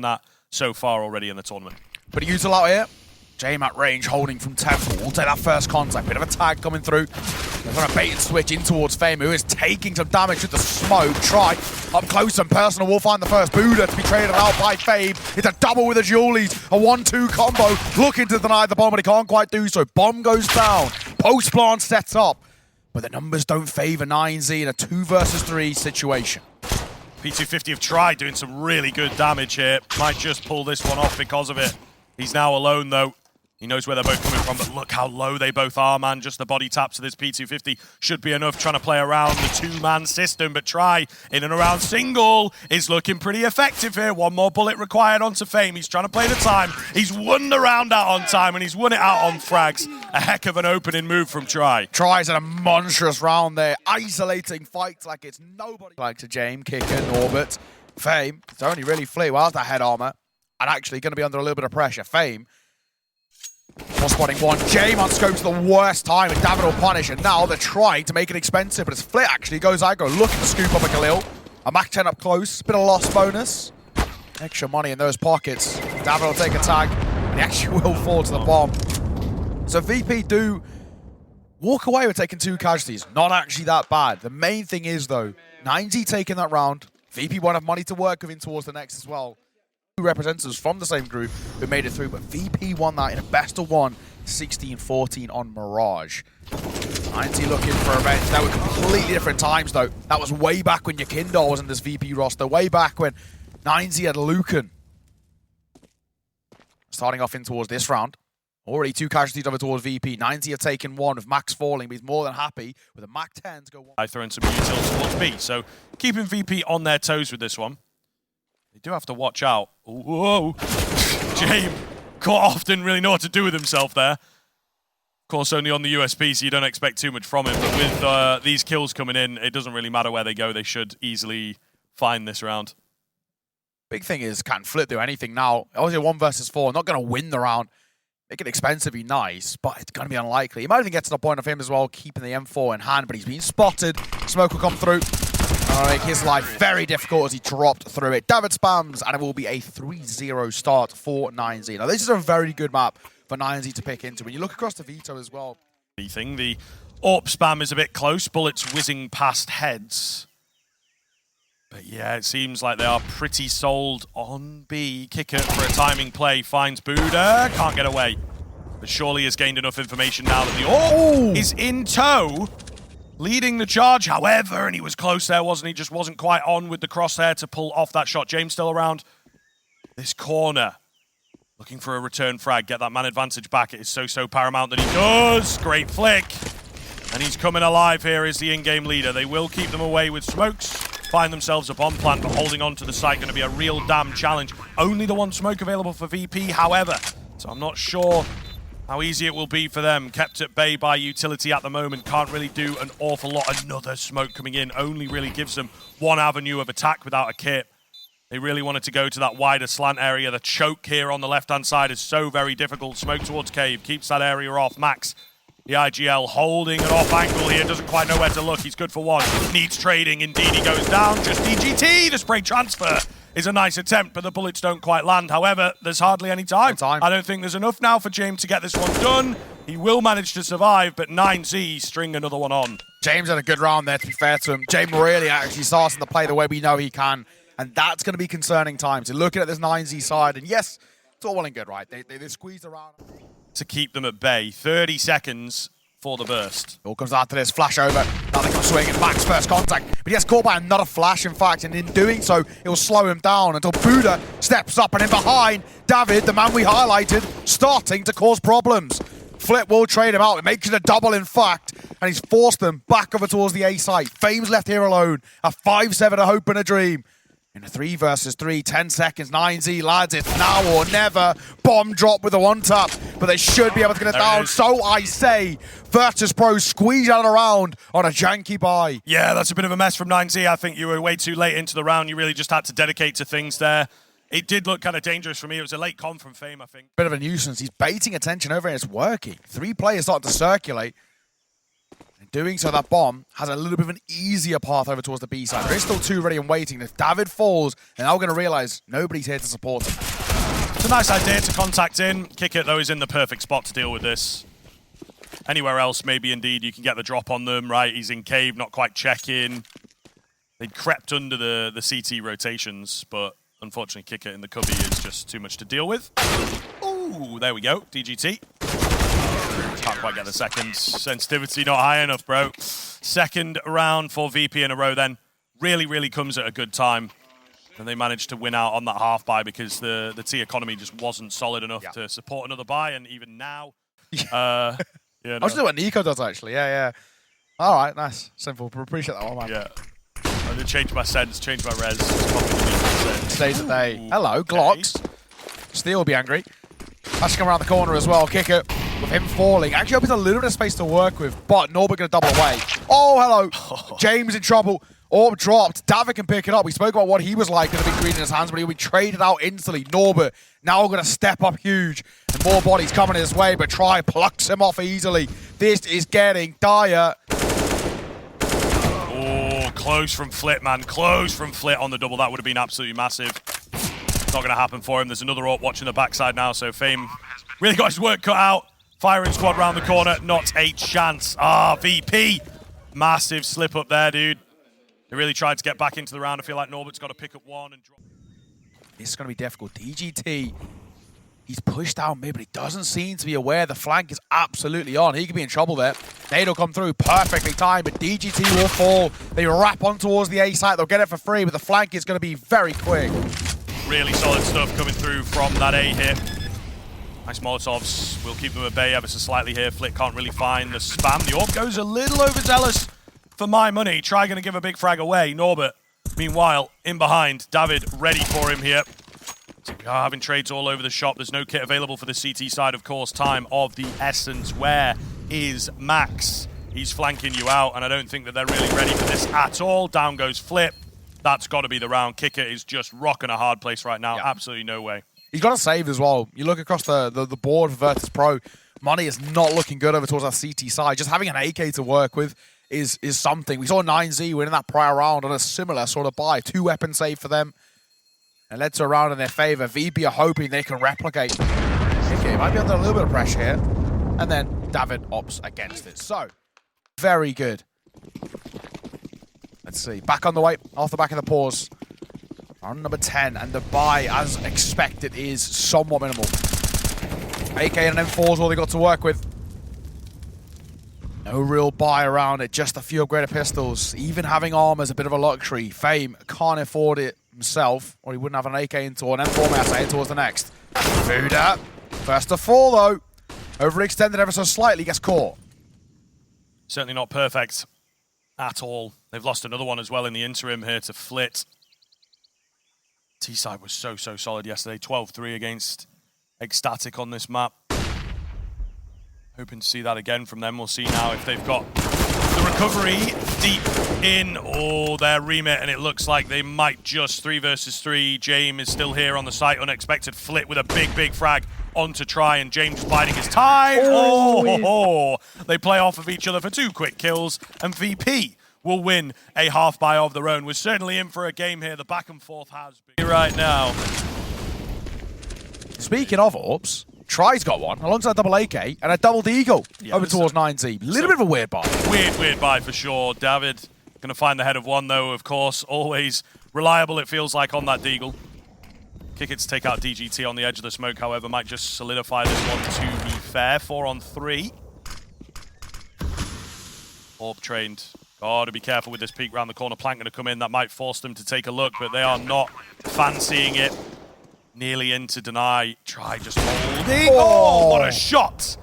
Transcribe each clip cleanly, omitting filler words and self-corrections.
that so far already in the tournament. But he used a lot here. Jame at range, holding from Temple. We'll take that first contact. Bit of a tag coming through. They're going to bait and switch in towards Fame, who is taking some damage with the smoke. Try up close and personal. We'll find the first Buddha to be traded out by Fame. It's a double with the Julies. A 1-2 combo. Looking to deny the bomb, but he can't quite do so. Bomb goes down. Post plant sets up. But the numbers don't favor 9z in a 2 versus 3 situation. P250 have tried doing some really good damage here. Might just pull this one off because of it. He's now alone, though. He knows where they're both coming from, but look how low they both are, man. Just the body taps of this P250 should be enough trying to play around the two-man system, but try in and around single is looking pretty effective here. One more bullet required onto Fame. He's trying to play the time. He's won the round out on time, and he's won it out on frags. A heck of an opening move from Try. Tries at a monstrous round there, isolating fights like it's nobody. Like to Jame, Kicker, Norbert. Fame, it's only really Fleet without that head armor, and actually going to be under a little bit of pressure. Fame. More spotting one. Jame on scopes the worst time, and David will punish, and now they're trying to make it expensive, but as Flit actually goes aggro, looking to scoop up a Khalil. A Mac 10 up close, bit of loss bonus. Extra money in those pockets. David will take a tag, and he actually will fall to the bomb. So VP do walk away with taking 2 casualties. Not actually that bad. The main thing is, though, 9z taking that round. VP won't have money to work with in towards the next as well. Representatives from the same group who made it through, but VP won that in a best of 1, 16-14 on Mirage. 9z looking for revenge. That were completely different times, though. That was way back when Yakindor was in this VP roster, way back when 9z had Lucan. Starting off in towards this round. Already 2 casualties over towards VP. 9z have taken 1 with Max falling, but he's more than happy with a Mac 10 to go 1. I throw in some utils towards B, so keeping VP on their toes with this one. They do have to watch out. Whoa! Jame quite often really know what to do with himself there. Of course, only on the USP, so you don't expect too much from him. But with these kills coming in, it doesn't really matter where they go. They should easily find this round. Big thing is, can Flit do anything now? Obviously, 1 versus 4, not going to win the round. Make it expensive, be nice, but it's going to be unlikely. He might even get to the point of him as well, keeping the M4 in hand, but he's been spotted. Smoke will come through. Make his life very difficult as he dropped through it. David spams, and it will be a 3-0 start for 9z. Now, this is a very good map for 9z to pick into. When you look across the veto as well. The AWP spam is a bit close. Bullets whizzing past heads. But yeah, it seems like they are pretty sold on B. Kicker for a timing play. Finds Buddha. Can't get away. But surely has gained enough information now that the AWP is in tow. Leading the charge, however, and he was close there, wasn't he? Just wasn't quite on with the crosshair to pull off that shot. James still around this corner. Looking for a return frag, get that man advantage back. It is so paramount that he does. Great flick. And he's coming alive here as the in-game leader. They will keep them away with smokes. Find themselves a bomb plant, but holding on to the site going to be a real damn challenge. Only the 1 smoke available for VP, however. So I'm not sure how easy it will be for them. Kept at bay by utility at the moment. Can't really do an awful lot. Another smoke coming in only really gives them 1 avenue of attack without a kit. They really wanted to go to that wider slant area. The choke here on the left-hand side is so very difficult. Smoke towards cave. Keeps that area off. Max, the IGL, holding an off angle here. Doesn't quite know where to look. He's good for 1. Needs trading. Indeed, he goes down. Just DGT. The spray transfer is a nice attempt, but the bullets don't quite land. However, there's hardly any time. I don't think there's enough now for James to get this one done. He will manage to survive, but 9z string another one on. James had a good round there, to be fair to him. James really actually starting to play the way we know he can, and that's going to be concerning times. So looking at this 9z side, and yes, it's all well and good, right? They squeezed around. To keep them at bay. 30 seconds for the burst. All comes down to this flash over. Now they come swinging. Max first contact, but he gets caught by another flash, in fact, and in doing so, it will slow him down until Buddha steps up, and in behind, David, the man we highlighted, starting to cause problems. Flip will trade him out. It makes it a double, in fact, and he's forced them back over towards the A site. Fame's left here alone. A 5-7, a hope and a dream. In a 3 versus 3, 10 seconds, 9z, lads, it's now or never. Bomb drop with a 1-tap, but they should be able to get it down. So I say, Virtus Pro squeeze out around on a janky buy. Yeah, that's a bit of a mess from 9z. I think you were way too late into the round. You really just had to dedicate to things there. It did look kind of dangerous for me. It was a late con from Fame, I think. Bit of a nuisance. He's baiting attention over and it's working. 3 players starting to circulate. doing so, that bomb has a little bit of an easier path over towards the B side. There is still 2 ready and waiting. If David falls, they're now going to realize nobody's here to support him. It's a nice idea to contact in. Kick it, though, is in the perfect spot to deal with this. Anywhere else, maybe indeed you can get the drop on them, right? He's in cave, not quite checking. They'd crept under the CT rotations, but unfortunately, kick it in the cubby is just too much to deal with. Ooh, there we go. DGT. Can't quite get the second. Sensitivity not high enough, bro. Second round for VP in a row then. Really, really comes at a good time. And they managed to win out on that half buy because the T economy just wasn't solid enough to support another buy, and even now... I was doing what Niko does, actually. Yeah. All right, nice. Simple. Appreciate that one, man. Yeah. I did change my sense, change my res. Stays today. Hello, Glocks. Steel will be angry. That's come around the corner as well. Kick it with him falling. Actually opens a little bit of space to work with, but Norbert going to double away. Oh, hello. James in trouble. Orb dropped. David can pick it up. We spoke about what he was like with the big green in his hands, but he'll be traded out instantly. Norbert now going to step up huge. And more bodies coming his way, but Try plucks him off easily. This is getting dire. Oh, close from Flit, man. Close from Flit on the double. That would have been absolutely massive. Not going to happen for him. There's another AWP watching the backside now, so Fame really got his work cut out. Firing squad round the corner. Not a chance. VP. Massive slip up there, dude. They really tried to get back into the round. I feel like Norbert's got to pick up one and drop. This is going to be difficult. DGT, he's pushed down mid, but he doesn't seem to be aware the flank is absolutely on. He could be in trouble there. Nade'll come through perfectly timed, but DGT will fall. They wrap on towards the A site. They'll get it for free, but the flank is going to be very quick. Really solid stuff coming through from that A hit. Nice Molotovs. We'll keep them at bay ever so slightly here. Flick can't really find the spam. The AWP goes a little overzealous. For my money, Try going to give a big frag away. Norbert, meanwhile, in behind. David ready for him here. So we are having trades all over the shop. There's no kit available for the CT side, of course. Time of the essence. Where is Max? He's flanking you out, and I don't think that they're really ready for this at all. Down goes Flip. That's got to be the round. Kicker is just rocking a hard place right now. Yeah. Absolutely no way. He's got to save as well. You look across the board for Virtus Pro. Money is not looking good over towards our CT side. Just having an AK to work with is something. We saw 9z winning that prior round on a similar sort of buy. 2 weapon save for them. And led to a round in their favor. VP are hoping they can replicate. Okay, might be under a little bit of pressure here. And then David opts against it. So, very good. Let's see. Back on the way, off the back of the pause. Round number 10, and the buy, as expected, is somewhat minimal. AK and an M4 is all they got to work with. No real buy around it, just a few upgraded pistols. Even having armor is a bit of a luxury. Fame can't afford it himself, or he wouldn't have an AK into an M4 mass heading towards the next. FURIA, first to fall though. Overextended ever so slightly, gets caught. Certainly not perfect at all. They've lost another one as well in the interim here to Flit. T-side was so solid yesterday. 12-3 against Ecstatic on this map. Hoping to see that again from them. We'll see now if they've got the recovery deep in their remit, and it looks like they might just 3 versus 3. James is still here on the site. Unexpected Flit with a big frag onto Try, and James biding his time. They play off of each other for 2 quick kills, and VP will win a half buy of their own. We're certainly in for a game here. The back and forth has been right now. Speaking of AWPs, Try's got one alongside double AK and a double deagle over towards 9z. Little bit of a weird buy. Weird buy for sure. David going to find the head of one though, of course. Always reliable, it feels like, on that deagle. Kick it to take out DGT on the edge of the smoke, however, might just solidify this one to be fair. 4 on 3. AWP trained. Oh, to be careful with this peek round the corner. Plank going to come in. That might force them to take a look, but they are not fancying it. Nearly into deny. Try just holding. Oh, what a shot!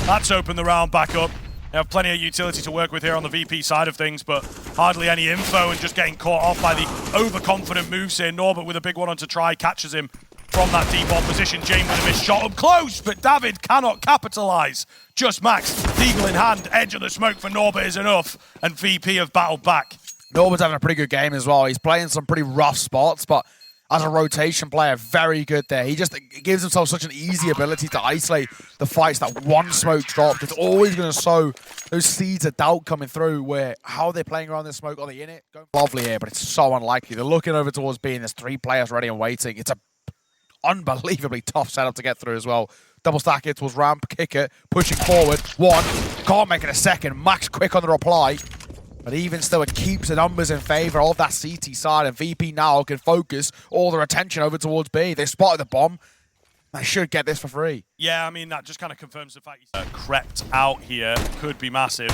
That's opened the round back up. They have plenty of utility to work with here on the VP side of things, but hardly any info and just getting caught off by the overconfident moves here. Norbert with a big one onto Try, catches him from that deep on position. James with a missed shot up close, but David cannot capitalize. Just Max, deagle in hand, edge of the smoke for Norbert is enough, and VP have battled back. Norbert's having a pretty good game as well. He's playing some pretty rough spots, but as a rotation player, very good there. He just gives himself such an easy ability to isolate the fights that one smoke dropped. It's always going to sow those seeds of doubt coming through where how are they playing around this smoke? Are they in it? Going lovely here, but it's so unlikely. They're looking over towards B and there's 3 players ready and waiting. It's a unbelievably tough setup to get through as well. Double stack it towards ramp, kick it, pushing forward. 1, can't make it a second. Max quick on the reply. But even still, it keeps the numbers in favor of that CT side, and VP now can focus all their attention over towards B. They spotted the bomb. They should get this for free. Yeah, I mean, that just kind of confirms the fact he's crept out here. Could be massive.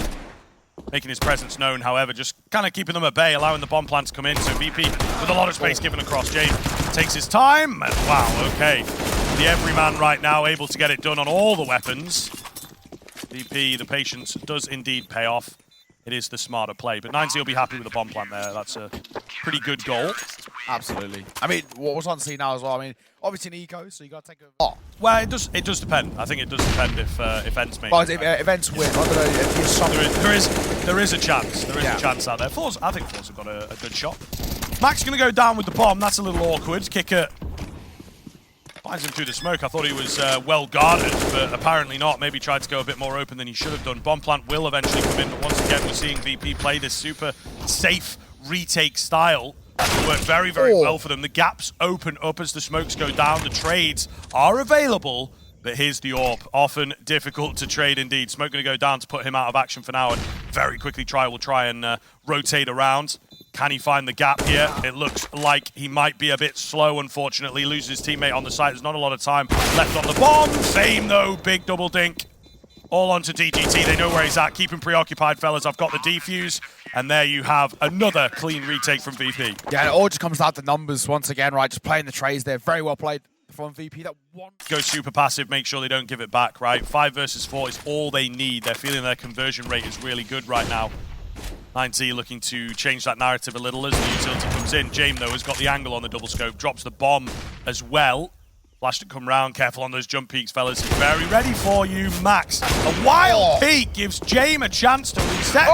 Making his presence known, however, just kind of keeping them at bay, allowing the bomb plant to come in. So VP with a lot of space given across. Jane takes his time. And wow, okay. The everyman right now able to get it done on all the weapons. VP, the patience does indeed pay off. It is the smarter play, but 9z will be happy with the bomb plant there. That's a pretty good goal. Absolutely. I mean, what was on scene now as well? I mean, obviously Niko, so you got to take a... Oh. Well, it does depend. I think it does depend if Ents make. Well, if Ents win, I don't know if there's something... There is a chance. There is a chance out there. I think Force have got a good shot. Max going to go down with the bomb. That's a little awkward. Kicker finds him through the smoke. I thought he was well guarded, but apparently not. Maybe tried to go a bit more open than he should have done. Bomb plant will eventually come in, but once again, we're seeing VP play this super safe retake style. It worked very, very well for them. The gaps open up as the smokes go down. The trades are available, but here's the AWP. Often difficult to trade indeed. Smoke going to go down to put him out of action for now, and very quickly will try and rotate around. Can he find the gap here? It looks like he might be a bit slow, unfortunately. Loses his teammate on the site. There's not a lot of time left on the bomb. Fame, though. Big double dink. All onto DGT. They know where he's at. Keep him preoccupied, fellas. I've got the defuse. And there you have another clean retake from VP. Yeah, it all just comes down to numbers once again, right? Just playing the trades there. Very well played from VP. That one go super passive, make sure they don't give it back, right? 5 versus 4 is all they need. They're feeling their conversion rate is really good right now. 9z looking to change that narrative a little as the utility comes in. Jame, though, has got the angle on the double scope, drops the bomb as well. Flash to come round, careful on those jump peaks, fellas. He's very ready for you, Max. A wild peak gives Jame a chance to reset.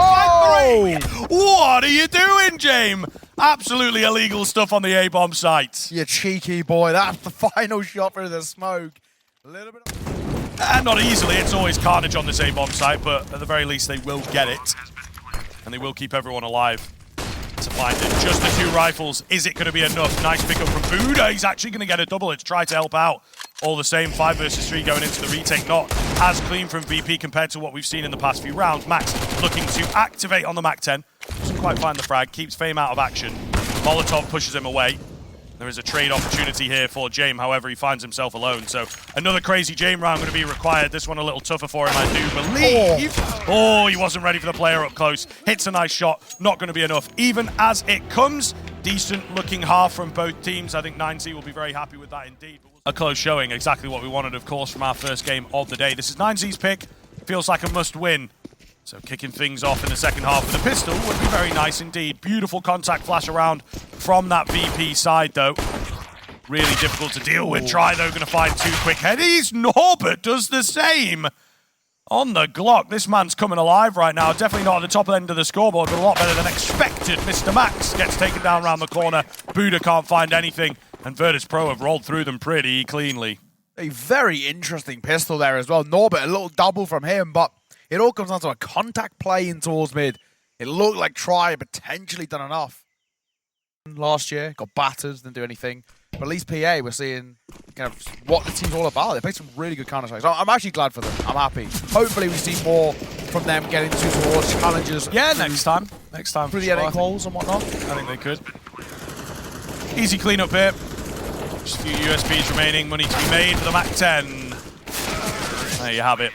What are you doing, Jame? Absolutely illegal stuff on the A-bomb site. You cheeky boy, that's the final shot through the smoke. A little bit of... not easily, it's always carnage on this A-bomb site, but at the very least they will get it. And they will keep everyone alive to find it. Just the 2 rifles. Is it going to be enough? Nice pickup from Buddha. He's actually going to get a double. It's try to help out. All the same, 5 versus 3 going into the retake. Not as clean from VP compared to what we've seen in the past few rounds. Max looking to activate on the Mac-10. Doesn't quite find the frag. Keeps Fame out of action. Molotov pushes him away. There is a trade opportunity here for Jame, however, he finds himself alone. So another crazy Jame round going to be required. This one a little tougher for him, I do believe. Oh, he wasn't ready for the player up close. Hits a nice shot, not going to be enough. Even as it comes, decent looking half from both teams. I think 9z will be very happy with that indeed. A close showing, exactly what we wanted, of course, from our first game of the day. This is 9z's pick. Feels like a must win. So kicking things off in the second half with a pistol would be very nice indeed. Beautiful contact flash around from that VP side, though. Really difficult to deal with. Try, though, going to find 2 quick headies. Norbert does the same. On the Glock, this man's coming alive right now. Definitely not at the top end of the scoreboard, but a lot better than expected. Mr. Max gets taken down around the corner. Buddha can't find anything. And Virtus Pro have rolled through them pretty cleanly. A very interesting pistol there as well. Norbert, a little double from him, but it all comes down to a contact play in towards mid. It looked like Try potentially done enough. Last year, got battered, didn't do anything. But at least PA, we're seeing kind of what the team's all about. They played some really good counter-strikes. I'm actually glad for them. I'm happy. Hopefully we see more from them getting towards challenges. Yeah, next time. Next time. Through the NA quals and whatnot. I think they could. Easy cleanup here. Just a few USBs remaining. Money to be made for the Mac-10. There you have it.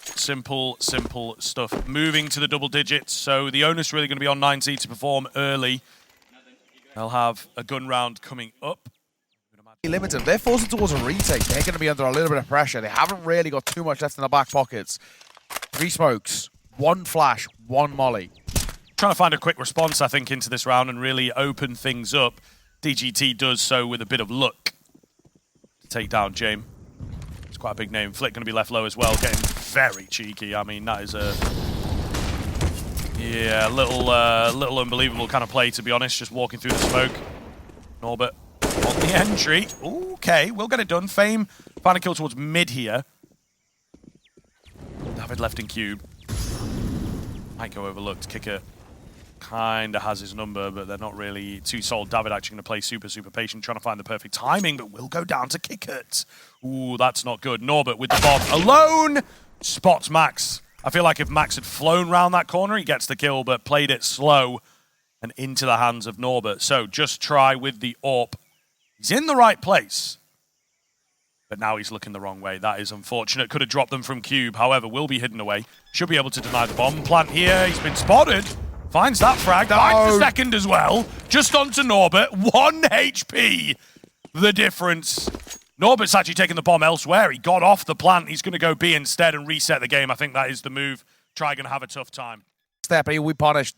Simple, simple stuff. Moving to the double digits, so the onus really going to be on 9z to perform early. They'll have a gun round coming up. Limited. They're forcing towards a retake. They're going to be under a little bit of pressure. They haven't really got too much left in their back pockets. 3 smokes, 1 flash, 1 molly. Trying to find a quick response, I think, into this round and really open things up. DGT does so with a bit of luck to take down Jame. It's quite a big name. Flick going to be left low as well, getting very cheeky. I mean, that is a little unbelievable kind of play, to be honest. Just walking through the smoke. Norbert on the entry. Okay, we'll get it done. Fame find a kill towards mid here. David left in cube. Might go overlooked. Kicker kind of has his number, but they're not really too sold. David actually going to play super patient, trying to find the perfect timing, but will go down to Kickert. Ooh, that's not good. Norbert with the bomb alone spots Max. I feel like if Max had flown round that corner, he gets the kill, but played it slow and into the hands of Norbert. So just try with the AWP. He's in the right place, but now he's looking the wrong way. That is unfortunate. Could have dropped them from cube. However, will be hidden away. Should be able to deny the bomb plant here. He's been spotted. Finds that frag. Finds the second as well. Just onto Norbert. 1 HP. The difference. Norbert's actually taken the bomb elsewhere. He got off the plant. He's going to go B instead and reset the game. I think that is the move. Try going to have a tough time. Step, he'll be punished.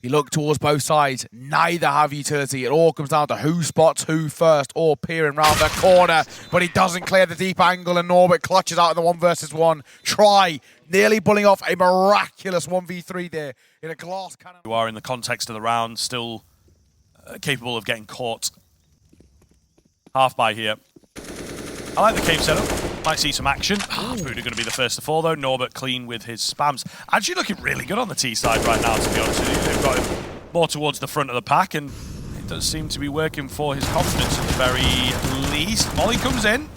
He looked towards both sides. Neither have utility. It all comes down to who spots who first or peering round the corner. But he doesn't clear the deep angle, and Norbert clutches out in the 1 versus 1. Try nearly pulling off a miraculous 1v3 there in a glass cannon. You are in the context of the round, still capable of getting caught. Half by here. I like the cave setup. Might see some action. Buddha going to be the first to fall, though. Norbert clean with his spams. Actually looking really good on the T side right now, to be honest with you. They've got him more towards the front of the pack, and it does seem to be working for his confidence at the very least. Molly comes in,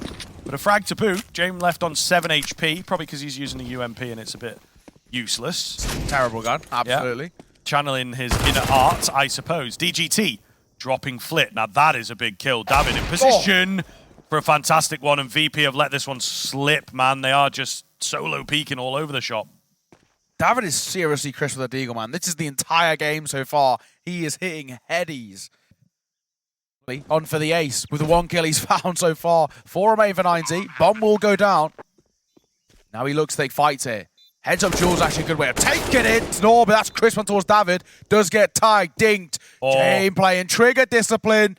but a frag to boot. James left on 7 HP, probably because he's using the UMP and it's a bit useless. Terrible gun, absolutely. Yeah. Channeling his inner art, I suppose. DGT dropping Flit. Now that is a big kill. David in position for a fantastic one, and VP have let this one slip, man. They are just solo peeking all over the shop. David is seriously crisp with a deagle, man. This is the entire game so far. He is hitting headies. On for the ace with the 1 kill he's found so far. 4 remain for 9z. Bomb will go down. Now he looks to take fights here. Heads up duel's actually a good way of taking it. No, but that's crisp one towards David. Does get tagged, dinked. James playing trigger discipline.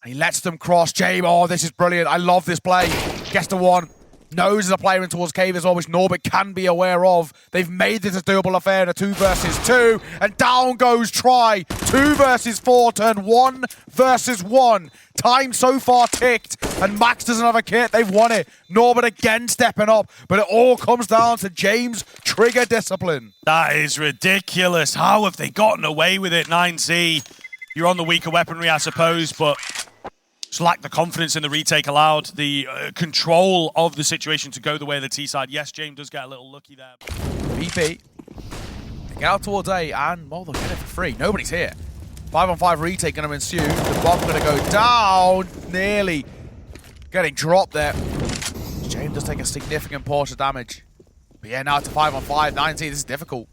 He lets them cross. James, oh, this is brilliant. I love this play. Gets the 1. Knows there's a player in towards cave as well, which Norbert can be aware of. They've made this a doable affair in a 2 versus 2. And down goes Try. 2 versus 4, turn 1 versus 1. Time so far ticked. And Max doesn't have a kit. They've won it. Norbert again stepping up. But it all comes down to James' trigger discipline. That is ridiculous. How have they gotten away with it, 9z? You're on the weaker weaponry, I suppose, but just lack the confidence in the retake allowed, the control of the situation to go the way of the T side. Yes, James does get a little lucky there. VP, get out towards A, and well, they'll get it for free. Nobody's here. 5-on-5 retake going to ensue. The bomb going to go down, nearly getting dropped there. James does take a significant portion of damage. But yeah, now it's a 5-on-5. 9z, this is difficult.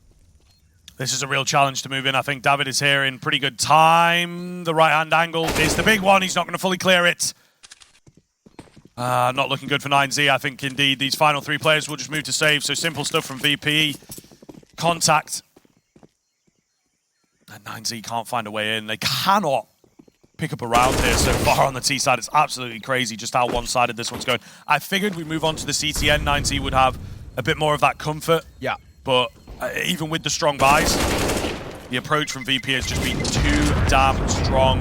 This is a real challenge to move in. I think David is here in pretty good time. The right-hand angle is the big one. He's not going to fully clear it. Not looking good for 9z. I think, indeed, these final 3 players will just move to save. So simple stuff from VP. Contact. And 9z can't find a way in. They cannot pick up a round here so far on the T side. It's absolutely crazy just how one-sided this one's going. I figured we move on to the CTN. 9z would have a bit more of that comfort. Yeah. But even with the strong buys, the approach from VP has just been too damn strong.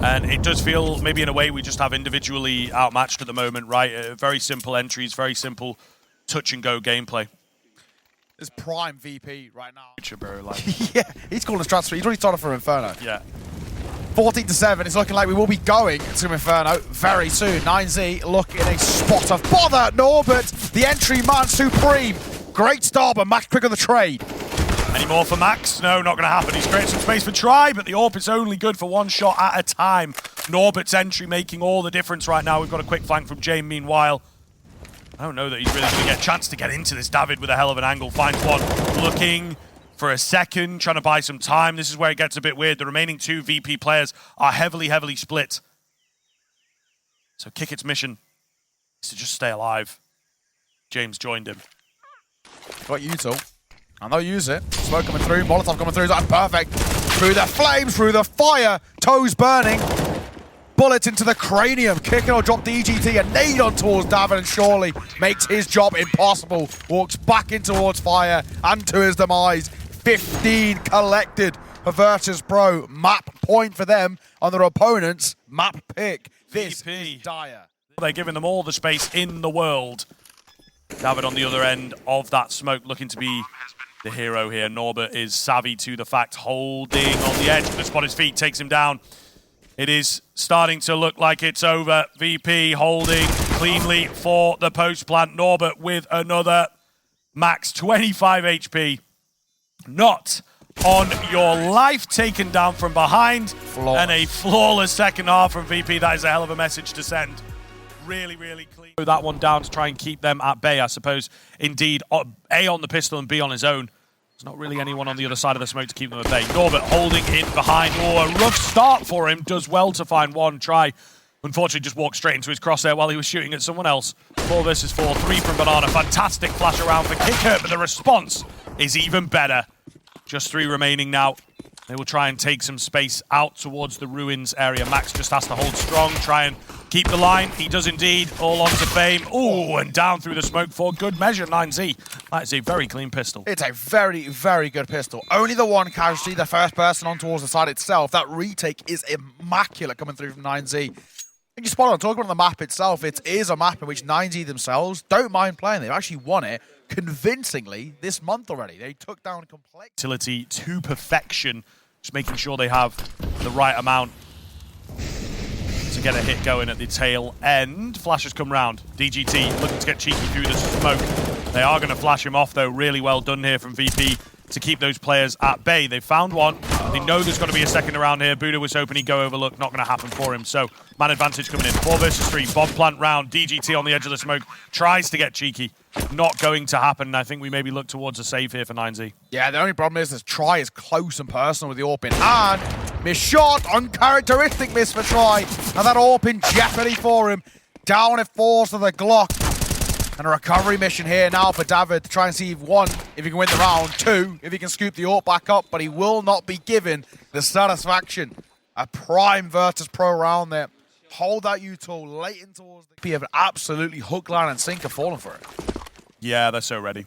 And it does feel, maybe in a way, we just have individually outmatched at the moment, right? Very simple entries, very simple touch-and-go gameplay. It's prime VP right now. Bro, like. Yeah, he's calling strats. He's already started for Inferno. Yeah. 14-7. It's looking like we will be going to Inferno very soon. 9z look in a spot of bother. Norbert, the entry man supreme. Great start, but Max quick on the trade. Any more for Max? No, not going to happen. He's created some space for Try, but the AWP is only good for 1 shot at a time. Norbert's entry making all the difference right now. We've got a quick flank from James meanwhile. I don't know that he's really going to get a chance to get into this. David with a hell of an angle. Finds one. Looking for a second, trying to buy some time. This is where it gets a bit weird. The remaining 2 VP players are heavily split. So Kickett's mission is to just stay alive. James joined him. Got you two. And they'll use it. Smoke coming through. Molotov coming through. That's perfect. Through the flames, through the fire. Toes burning. Bullets into the cranium. Kicking or drop DGT. A nade on towards David, and surely makes his job impossible. Walks back in towards fire and to his demise. 15 collected for Virtus.Pro. Map point for them on their opponent's map pick. This VP. is dire. They're giving them all the space in the world. David on the other end of that smoke looking to be the hero here. Norbert is savvy to the fact, holding on the edge. The spot his feet takes him down. It is starting to look like it's over. VP holding cleanly for the post plant. Norbert with another max 25 HP. Not on your life, taken down from behind. Flawless. And a flawless second half from VP. That is a hell of a message to send. Really, really clean. That one down to try and keep them at bay, I suppose. Indeed, A on the pistol and B on his own. There's not really anyone on the other side of the smoke to keep them at bay. Norbert holding in behind. Oh, a rough start for him. Does well to find one try. Unfortunately, just walked straight into his crosshair while he was shooting at someone else. 4 versus 4, 3 from Banana. Fantastic flash around for Kicker, but the response is even better. Just 3 remaining now. They will try and take some space out towards the ruins area. Max just has to hold strong, try and keep the line. He does indeed. All onto Fame. Oh, and down through the smoke for good measure, 9z. That is a very clean pistol. It's a very, very good pistol. Only the one casualty, the first person on towards the side itself. That retake is immaculate coming through from 9z. And you spot on, talking about the map itself, it is a map in which 9z themselves don't mind playing. They've actually won it convincingly this month already. They took down Utility to perfection, just making sure they have the right amount to get a hit going at the tail end. Flashes come round. DGT looking to get cheeky through the smoke. They are going to flash him off, though. Really well done here from VP to keep those players at bay. They found one. They know there's going to be a second around here. Buddha was hoping he'd go overlook. Not going to happen for him. So, man advantage coming in. 4 versus 3. Bomb plant round. DGT on the edge of the smoke. Tries to get cheeky. Not going to happen. I think we maybe look towards a save here for 9z. Yeah, the only problem is this try is close and personal with the AWP in hand. Miss shot, uncharacteristic miss for Try. And that AWP in jeopardy for him. Down it falls to the Glock. And a recovery mission here now for David to try and see, 1, if he can win the round, 2, if he can scoop the AWP back up, but he will not be given the satisfaction. A prime Virtus.Pro round there. Hold that U-tool late in towards the P of an absolutely hook, line, and sinker falling for it. Yeah, they're so ready.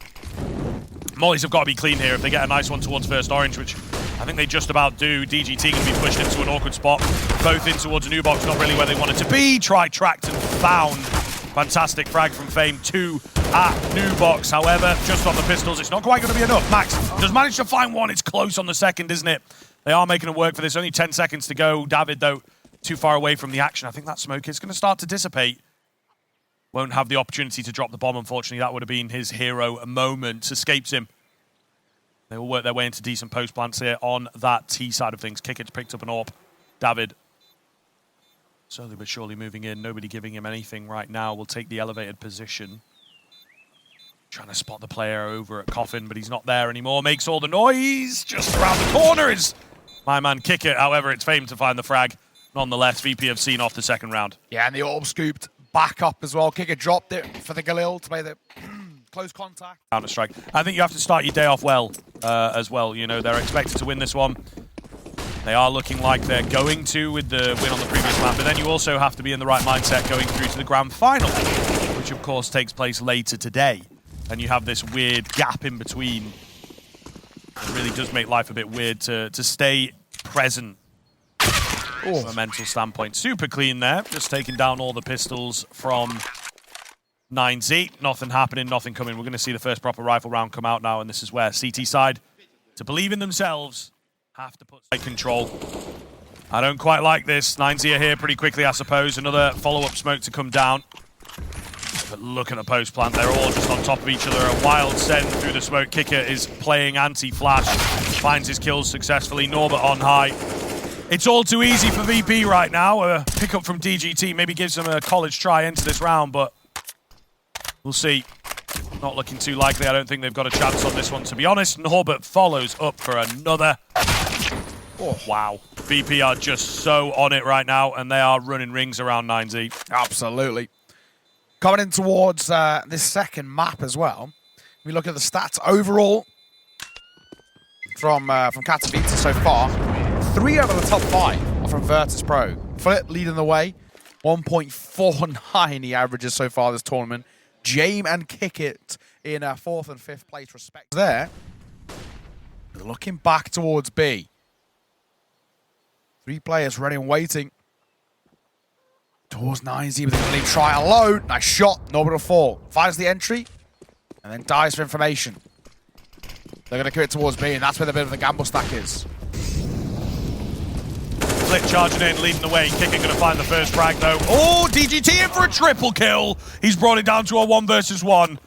Mollies have got to be clean here if they get a nice one towards first orange, which I think they just about do. DGT can be pushed into an awkward spot. Both in towards a new box, not really where they wanted to be. Try, tracked, and found. Fantastic frag from Fame, 2 at new box. However, just on the pistols, it's not quite going to be enough. Max does manage to find one. It's close on the second, isn't it? They are making it work for this. Only 10 seconds to go. David, though, too far away from the action. I think that smoke is going to start to dissipate. Won't have the opportunity to drop the bomb, unfortunately. That would have been his hero moment. Escapes him. They will work their way into decent post plants here on that T side of things. Kickett's picked up an AWP. David, slowly but surely moving in. Nobody giving him anything right now. Will take the elevated position. Trying to spot the player over at Coffin, but he's not there anymore. Makes all the noise. Just around the corner is my man Kickett. However, it's Fame to find the frag. Nonetheless, VP have seen off the second round. Yeah, and the AWP scooped back up as well. Kicker dropped it for the Galil to play the close contact. Counter-strike. I think you have to start your day off well as well. You know, they're expected to win this one. They are looking like they're going to with the win on the previous map, but then you also have to be in the right mindset going through to the grand final, which of course takes place later today. And you have this weird gap in between. It really does make life a bit weird to stay present. From a mental standpoint. Super clean there. Just taking down all the pistols from 9z. Nothing happening, nothing coming. We're going to see the first proper rifle round come out now, and this is where CT side, to believe in themselves, have to put side control. I don't quite like this. 9z are here pretty quickly, I suppose. Another follow-up smoke to come down. But look at the post plant. They're all just on top of each other. A wild send through the smoke. Kicker is playing anti-flash. Finds his kills successfully. Norbert on high. It's all too easy for VP right now. A pickup from DGT maybe gives them a college try into this round, but we'll see. Not looking too likely. I don't think they've got a chance on this one, to be honest. Norbert follows up for another. Oh, wow. VP are just so on it right now, and they are running rings around 9z. Absolutely. Coming in towards this second map as well. We look at the stats overall from Katowice so far. 3 out of the top 5 are from Virtus.Pro. Flip leading the way. 1.49 he averages so far this tournament. Jame and Kickett in 4th and 5th place respectively. There, looking back towards B. 3 players ready and waiting. Towards 9z, but they're going to try alone. Nice shot. Nobody will fall. Finds the entry, and then dies for information. They're going to commit towards B, and that's where the bit of the gamble stack is. Flick charging in, leading the way. Kicker going to find the first frag, though. Oh, DGT in for a triple kill. He's brought it down to a 1 versus 1.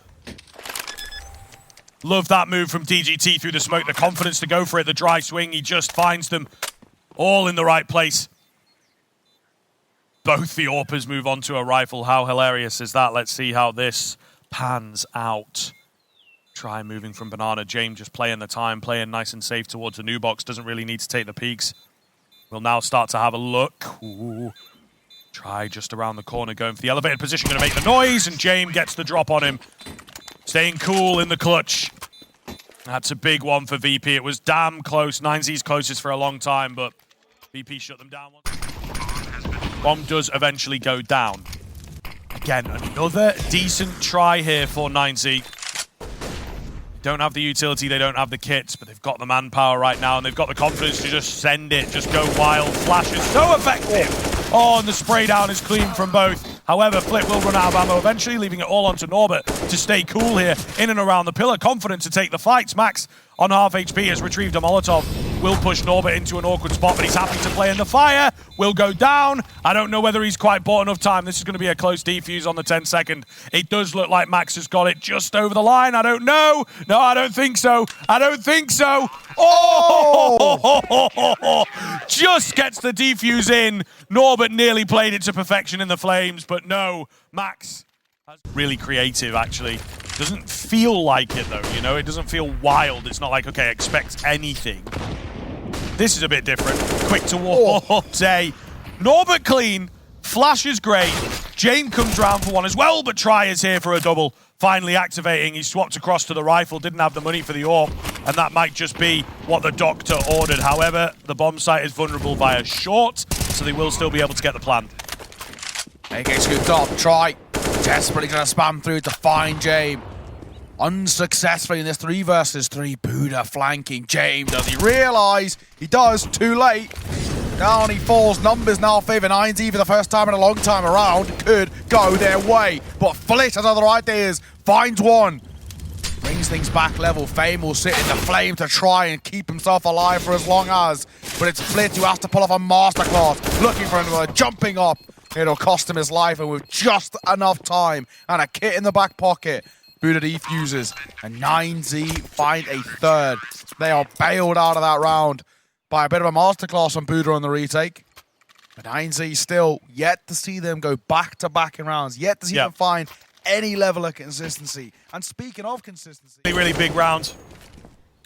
Love that move from DGT through the smoke. The confidence to go for it, the dry swing. He just finds them all in the right place. Both the AWPers move on to a rifle. How hilarious is that? Let's see how this pans out. Try moving from Banana. James just playing the time, playing nice and safe towards the new box. Doesn't really need to take the peeks. We'll now start to have a look. Ooh. Try just around the corner, going for the elevated position, going to make the noise, and James gets the drop on him. Staying cool in the clutch. That's a big one for VP. It was damn close. 9z's closest for a long time, but VP shut them down. Bomb does eventually go down. Again, another decent try here for 9z. Don't have the utility, they don't have the kits, but they've got the manpower right now, and they've got the confidence to just send it, just go wild. Flash is so effective. Oh, and the spray down is clean from both. However, Flip will run out of ammo eventually, leaving it all onto Norbert to stay cool here, in and around the pillar, confident to take the fights. Max, on half HP, has retrieved a Molotov. Will push Norbert into an awkward spot, but he's happy to play in the fire. Will go down. I don't know whether he's quite bought enough time. This is going to be a close defuse on the 10-second. It does look like Max has got it just over the line. I don't know. No, I don't think so. I don't think so. Oh! Just gets the defuse in. Norbert nearly played it to perfection in the flames, but no. Max really creative, actually. Doesn't feel like it, though, you know? It doesn't feel wild. It's not like, okay, expect anything. This is a bit different. Quick towards A. Norbert clean. Flash is great. James comes round for one as well, but Try is here for a double. Finally activating. He swapped across to the rifle. Didn't have the money for the AWP, and that might just be what the doctor ordered. However, the bomb site is vulnerable via short, so they will still be able to get the plan. AK scooped up. Try. Desperately trying to spam through to find James. Unsuccessfully in this 3 versus 3. Buddha flanking James. Does he realise? He does. Too late. Down he falls. Numbers now favour 9z for the first time in a long time around. Could go their way. But Flit has other ideas. Finds one. Brings things back level. Fame will sit in the flame to try and keep himself alive for as long as. But it's Flit who has to pull off a masterclass. Looking for another. Jumping up. It'll cost him his life, and with just enough time and a kit in the back pocket, Buddha defuses, and 9z find a third. They are bailed out of that round by a bit of a masterclass on Buddha on the retake. But 9z still yet to see them go back-to-back in rounds, yet to see them find any level of consistency. And speaking of consistency... Really big round.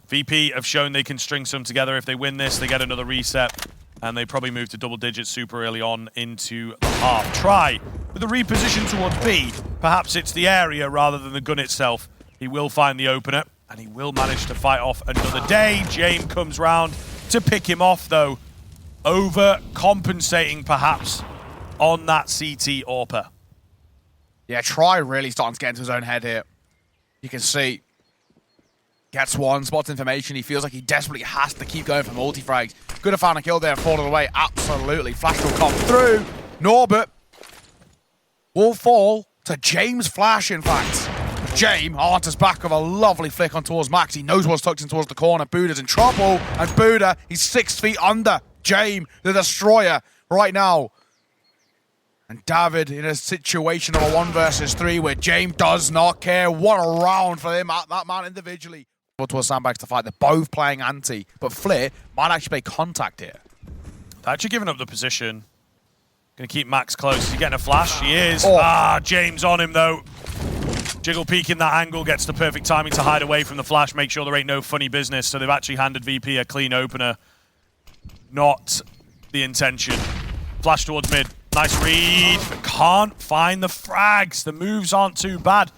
VP have shown they can string some together. If they win this, they get another reset. And they probably move to double digits super early on into the half. Try with a reposition towards B. Perhaps it's the area rather than the gun itself. He will find the opener, and he will manage to fight off another day. James comes round to pick him off, though. Overcompensating, perhaps, on that CT AWPer. Yeah, Try really starting to get into his own head here. You can see. Gets one, spots information. He feels like he desperately has to keep going for multi-frags. Could have found a kill there and fallen away. Absolutely. Flash will come through. Norbert will fall to James Flash, in fact. James answers back with a lovely flick on towards Max. He knows what's tucked in towards the corner. Buddha's in trouble. And Buddha, he's 6 feet under James, the Destroyer, right now. And David in a situation of a 1 versus 3 where James does not care. What a round for him, that man individually. Towards sandbags to fight. They're both playing anti, but Flit might actually make contact here. They're actually giving up the position. Gonna keep Max close. Is he getting a flash? He is. James on him though. Jiggle peek in that angle, gets the perfect timing to hide away from the flash, make sure there ain't no funny business. So they've actually handed VP a clean opener. Not the intention. Flash towards mid. Nice read. But can't find the frags. The moves aren't too bad.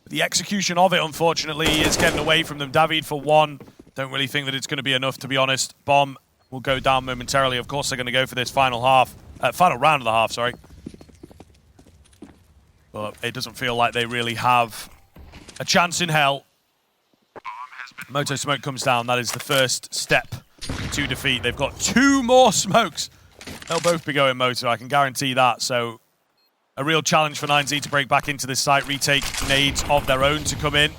The execution of it, unfortunately, is getting away from them. David for 1. Don't really think that it's going to be enough, to be honest. Bomb will go down momentarily. Of course, they're going to go for this final round of the half, sorry. But it doesn't feel like they really have a chance in hell. Moto smoke comes down. That is the first step to defeat. They've got 2 more smokes. They'll both be going motor, I can guarantee that. So a real challenge for 9z to break back into this site, retake nades of their own to come in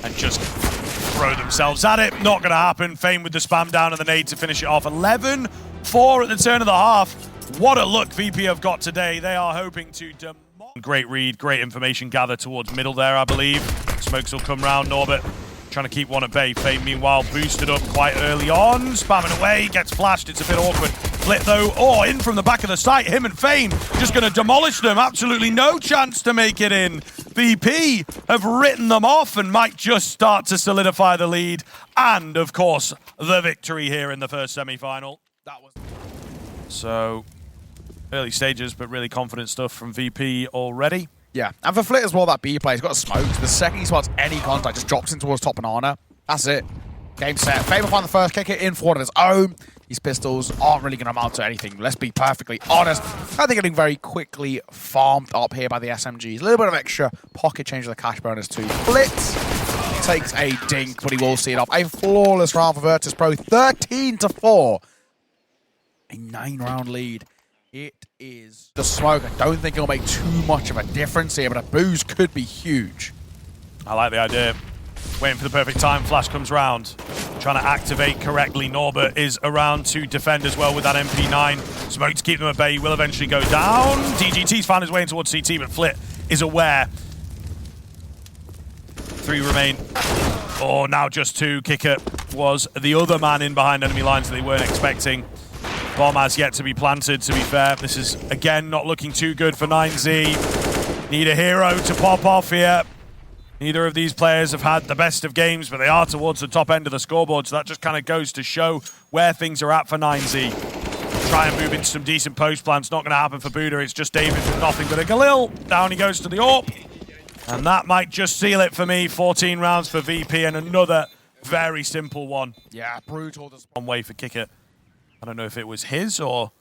and just throw themselves at it. Not going to happen. Fame with the spam down and the nade to finish it off. 11-4 at the turn of the half. What a look VP have got today. They are hoping to demolish. Great read, great information gathered towards middle there, I believe. Smokes will come round. Norbert trying to keep one at bay. Fame, meanwhile, boosted up quite early on. Spamming away, gets flashed. It's a bit awkward. Flit, though. Oh, in from the back of the site. Him and Fame just going to demolish them. Absolutely no chance to make it in. VP have written them off and might just start to solidify the lead. And, of course, the victory here in the first semi-final. That was so early stages, but really confident stuff from VP already. Yeah, and for Flit as well, that B play, he's got a smoke. The second he spots any contact, just drops in towards top banana. That's it. Game set. Fame will find the first kick it in forward of his own. These pistols aren't really going to amount to anything. Let's be perfectly honest. I think they're getting very quickly farmed up here by the SMGs. A little bit of extra pocket change of the cash bonus too. Flit takes a dink, but he will see it up. A flawless round for Virtus Pro. 13-4. A 9-round lead. It is the smoke. I don't think it'll make too much of a difference here, but a boost could be huge. I like the idea. Waiting for the perfect time. Flash comes round. Trying to activate correctly. Norbert is around to defend as well with that MP9. Smoke to keep them at bay. He will eventually go down. DGT's found his way in towards CT, but Flit is aware. 3 remain. Oh, now just 2. Kicker was the other man in behind enemy lines that they weren't expecting. Bomb has yet to be planted, to be fair. This is, again, not looking too good for 9z. Need a hero to pop off here. Neither of these players have had the best of games, but they are towards the top end of the scoreboard, so that just kind of goes to show where things are at for 9z. Try and move into some decent post plans. Not going to happen for Buddha. It's just David with nothing but a Galil. Down he goes to the AWP. And that might just seal it for me. 14 rounds for VP and another very simple one. Yeah, brutal. One way for Kicker. I don't know if it was his or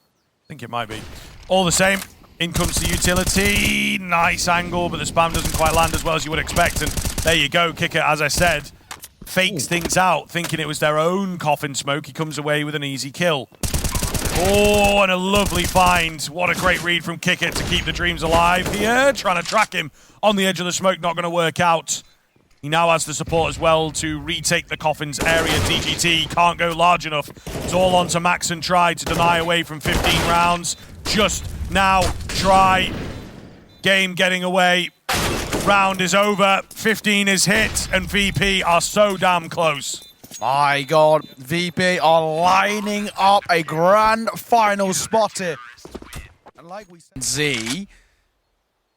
I think it might be. All the same, in comes the utility. Nice angle, but the spam doesn't quite land as well as you would expect. And there you go, Kicker, as I said, fakes things out, thinking it was their own coffin smoke. He comes away with an easy kill. Oh, and a lovely find. What a great read from Kicker to keep the dreams alive here. Trying to track him on the edge of the smoke, not going to work out. He now has the support as well to retake the coffin's area. DGT can't go large enough. It's all on to Max and Try to deny away from 15 rounds. Just now, Try. Game getting away. Round is over. 15 is hit, and VP are so damn close. My God, VP are lining up a grand final spot here. And like we said, Z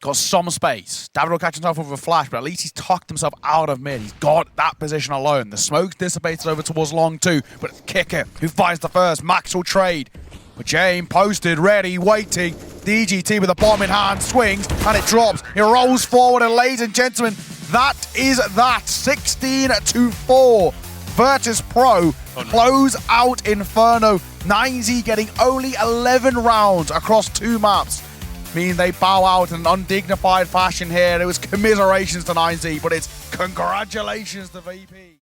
got some space. David will catch himself with a flash, but at least he's tucked himself out of mid. He's got that position alone. The smoke's dissipated over towards long too, but it's Kicker who finds the first. Max will trade. But James posted, ready, waiting. DGT with a bomb in hand, swings, and it drops. It rolls forward, and ladies and gentlemen, that is that. 16-4. Virtus Pro close out Inferno. 9z getting only 11 rounds across 2 maps. Meaning they bow out in an undignified fashion here. It was commiserations to 9z, but it's congratulations to VP.